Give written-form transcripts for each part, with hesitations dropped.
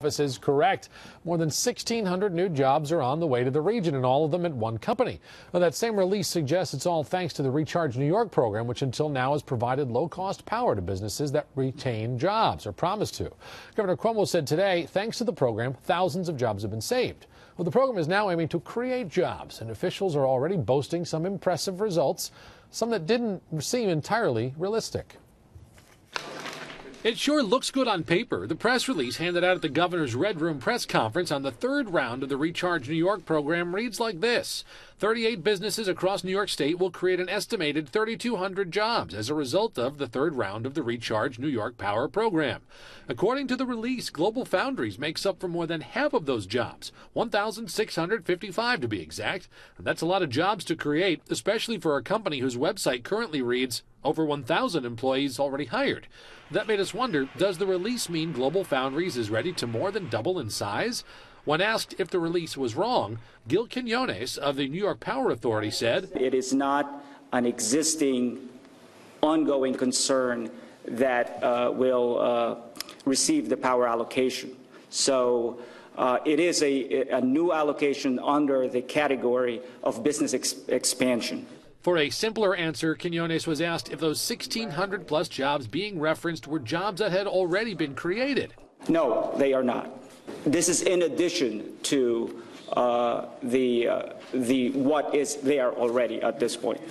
Is correct. More than 1,600 new jobs are on the way to the region, and all of them at one company. Well, that same release suggests it's all thanks to the Recharge New York program, which until now has provided low-cost power to businesses that retain jobs, or promise to. Governor Cuomo said today, thanks to the program, thousands of jobs have been saved. Well, the program is now aiming to create jobs, and officials are already boasting some impressive results, some that didn't seem entirely realistic. It sure looks good on paper. The press release handed out at the governor's Red Room press conference on the third round of the Recharge New York program reads like this. 38 businesses across New York State will create an estimated 3,200 jobs as a result of the third round of the Recharge New York Power program. According to the release, GlobalFoundries makes up for more than half of those jobs, 1,655 to be exact. And that's a lot of jobs to create, especially for a company whose website currently reads over 1,000 employees already hired. That made us wonder, does the release mean GlobalFoundries is ready to more than double in size? When asked if the release was wrong, Gil Quinones of the New York Power Authority said, "It is not an existing, ongoing concern that will receive the power allocation. So it is a new allocation under the category of business expansion." For a simpler answer, Quinones was asked if those 1,600 plus jobs being referenced were jobs that had already been created. No, they are not. This is in addition to what is there already at this point.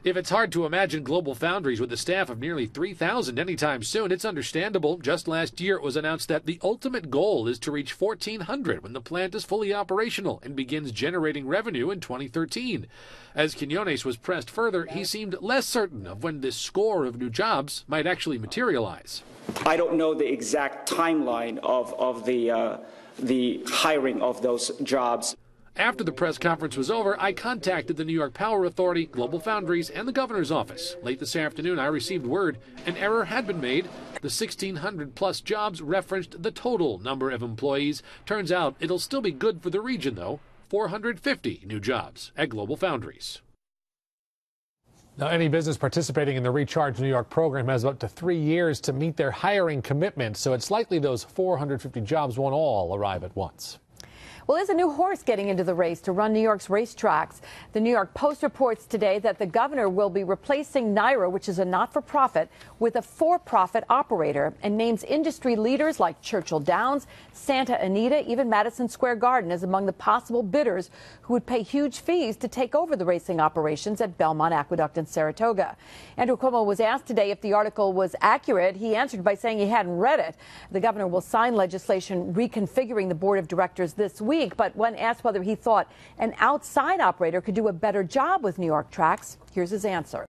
If it's hard to imagine GlobalFoundries with a staff of nearly 3,000 anytime soon, it's understandable. Just last year, it was announced that the ultimate goal is to reach 1,400 when the plant is fully operational and begins generating revenue in 2013. As Quinones was pressed further, he seemed less certain of when this score of new jobs might actually materialize. I don't know the exact timeline of the hiring of those jobs. After the press conference was over, I contacted the New York Power Authority, GlobalFoundries, and the governor's office. Late this afternoon, I received word an error had been made. The 1,600 plus jobs referenced the total number of employees. Turns out it'll still be good for the region, though. 450 new jobs at GlobalFoundries. Now, any business participating in the Recharge New York program has up to 3 years to meet their hiring commitment, so it's likely those 450 jobs won't all arrive at once. Well, there's a new horse getting into the race to run New York's racetracks. The New York Post reports today that the governor will be replacing NYRA, which is a not-for-profit, with a for-profit operator, and names industry leaders like Churchill Downs, Santa Anita, even Madison Square Garden as among the possible bidders who would pay huge fees to take over the racing operations at Belmont Aqueduct in Saratoga. Andrew Cuomo was asked today if the article was accurate. He answered by saying he hadn't read it. The governor will sign legislation reconfiguring the board of directors this week. But when asked whether he thought an outside operator could do a better job with New York tracks, here's his answer.